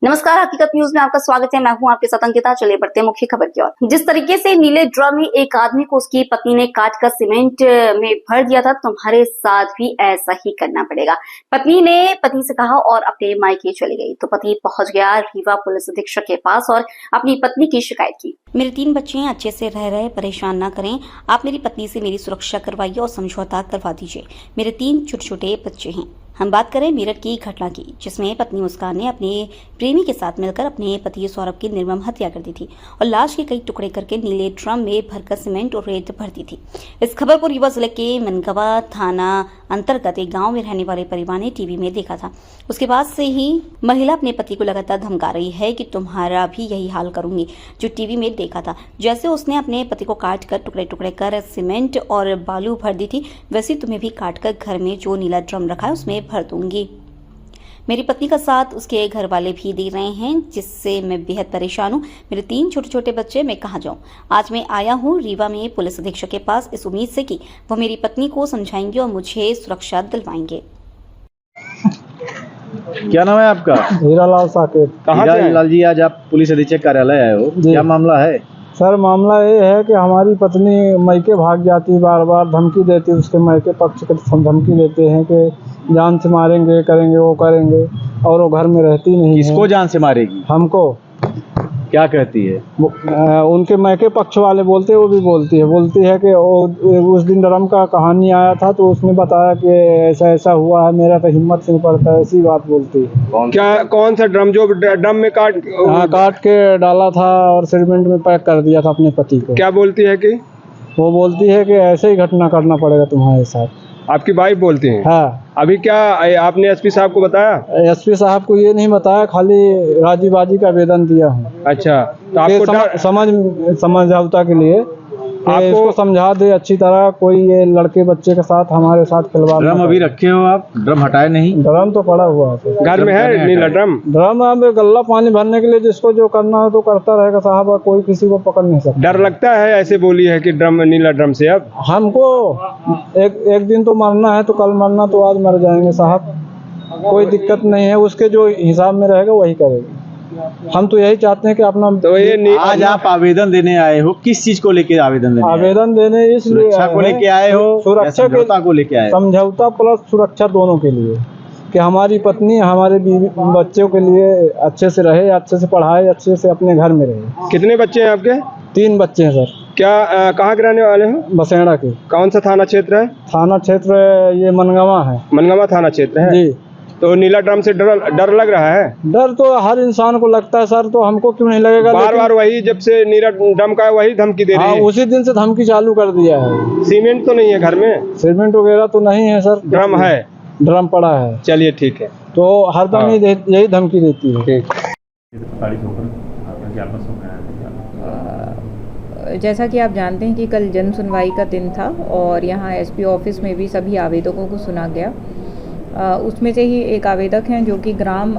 नमस्कार, हकीकत न्यूज में आपका स्वागत है। मैं हूं आपके साथ अंकिता। चलिए बढ़ते हैं मुख्य खबर की ओर। जिस तरीके से नीले ड्रम में एक आदमी को उसकी पत्नी ने काट कर सीमेंट में भर दिया था, तुम्हारे साथ भी ऐसा ही करना पड़ेगा। पत्नी ने पति से कहा और अपने मायके चली गई तो पति पहुंच गया रीवा पुलिस अधीक्षक के पास और अपनी पत्नी की शिकायत की। मेरे 3 बच्चे हैं, अच्छे से रह रहे, परेशान ना करें। आप मेरी पत्नी से मेरी सुरक्षा करवाइए और समझौता करवा दीजिए। मेरे 3 छोटे छोटे बच्चे हैं। हम बात करें मेरठ की घटना की, जिसमें पत्नी मुस्कान ने अपने प्रेमी के साथ मिलकर अपने पति सौरभ की निर्मम हत्या कर दी थी और लाश के कई टुकड़े करके नीले ड्रम में भरकर सीमेंट और रेत भर दी थी। इस खबर को रीवा जिले के मनगवा थाना अंतर्गत एक गांव में रहने वाले परिवार ने टीवी में देखा था। उसके बाद से ही महिला अपने पति को लगातार धमका रही है कि तुम्हारा भी यही हाल करूंगी जो टीवी में देखा था। जैसे उसने अपने पति को काट कर टुकड़े टुकड़े कर सीमेंट और बालू भर दी थी, वैसे तुम्हें भी काट कर घर में जो नीला ड्रम रखा है उसमें भर दूंगी। मेरी पत्नी का साथ उसके घर वाले भी दे रहे हैं, जिससे मैं बेहद परेशान हूँ। मेरे 3 छोटे छोटे बच्चे, मैं कहाँ जाऊँ। आज मैं आया हूँ रीवा में पुलिस अधीक्षक के पास इस उम्मीद से कि वो मेरी पत्नी को समझाएंगे और मुझे सुरक्षा दिलवाएंगे। क्या नाम है आपका? हीरालाल साकेत। कहाँ से लाल जी? आज आप पुलिस अधीक्षक कार्यालय आए हो, क्या मामला है? सर, मामला ये है कि हमारी पत्नी मायके भाग जाती, बार बार धमकी देती, उसके मायके पक्ष के धमकी देते हैं कि जान से मारेंगे, करेंगे, वो करेंगे, और वो घर में रहती नहीं है। किसको जान से मारेगी? हमको। क्या कहती है? उनके मायके पक्ष वाले बोलते हैं, वो भी बोलती है कि उस दिन ड्रम का कहानी आया था तो उसने बताया कि ऐसा ऐसा हुआ है, मेरा तो हिम्मत से नहीं पड़ता है, ऐसी बात बोलती है। कौन सा ड्रम? जो ड्रम में काट के डाला था और सीमेंट में पैक कर दिया था अपने पति को। क्या बोलती है कि? वो बोलती है कि ऐसे ही घटना करना पड़ेगा तुम्हारे साथ। आपकी वाइफ बोलती हैं? हाँ। अभी क्या आपने एसपी साहब को बताया? एसपी साहब को ये नहीं बताया, खाली राजीबाजी का आवेदन दिया हूँ। अच्छा, तो आपको समझौता के लिए आपको इसको समझा दे अच्छी तरह, कोई ये लड़के बच्चे के साथ हमारे साथ खिलवाड़। ड्रम अभी रखे हो आप? ड्रम हटाए नहीं? ड्रम तो पड़ा हुआ है घर में, है नीला ड्रम। ड्रम अब गल्ला पानी भरने के लिए जिसको जो करना है तो करता रहेगा साहब, कोई किसी को पकड़ नहीं सकता। डर लगता है? ऐसे बोली है कि ड्रम, नीला ड्रम से अब हमको एक दिन तो मरना है, तो कल मरना तो आज मर जाएंगे साहब, कोई दिक्कत नहीं है। उसके जो हिसाब में रहेगा वही करेगी। हम तो यही चाहते हैं कि अपना तो ये आज आप आवेदन देने आए हो, किस चीज को लेके आवेदन देने? आवेदन देने इसलिए सुरक्षा को लेके आए हो? सुरक्षा को लेके आए? समझौता प्लस सुरक्षा दोनों के लिए, कि हमारी पत्नी हमारे बच्चों के लिए अच्छे से रहे, अच्छे से पढ़ाए, अच्छे से अपने घर में रहे। कितने बच्चे हैं आपके? 3 बच्चे हैं सर। क्या कहाँ के रहने वाले हैं? बसेड़ा के। कौन सा थाना क्षेत्र है? थाना क्षेत्र ये मनगवा है। मनगवा थाना क्षेत्र है जी। तो नीला ड्रम से डर लग रहा है? डर तो हर इंसान को लगता है सर, तो हमको क्यों नहीं लगेगा? बार बार वही, जब से नीला ड्रम का वही धमकी दे रही है। उसी दिन से धमकी चालू कर दिया है। सीमेंट तो नहीं है घर में? सीमेंट वगैरह तो नहीं है सर, ड्रम है, ड्रम पड़ा है। चलिए ठीक है। तो हरदम यही धमकी देती है। जैसा कि आप जानते हैं कि कल जन सुनवाई का दिन था और यहाँ एसपी ऑफिस में भी सभी आवेदकों को सुना गया। उसमें से ही एक आवेदक हैं जो कि ग्राम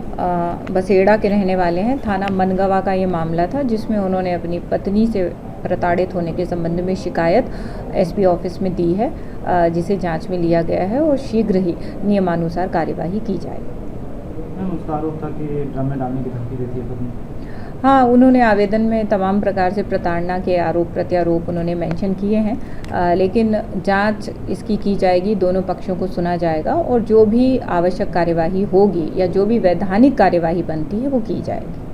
बसेड़ा के रहने वाले हैं। थाना मनगवा का ये मामला था, जिसमें उन्होंने अपनी पत्नी से प्रताड़ित होने के संबंध में शिकायत एसपी ऑफिस में दी है, जिसे जांच में लिया गया है और शीघ्र ही नियमानुसार कार्यवाही की जाएगी। उसका आरोप था कि ड्रम में डालने की धमकी देती है पत्नी। हाँ, उन्होंने आवेदन में तमाम प्रकार से प्रताड़ना के आरोप प्रत्यारोप उन्होंने मेंशन किए हैं, लेकिन जांच इसकी की जाएगी, दोनों पक्षों को सुना जाएगा और जो भी आवश्यक कार्यवाही होगी या जो भी वैधानिक कार्यवाही बनती है वो की जाएगी।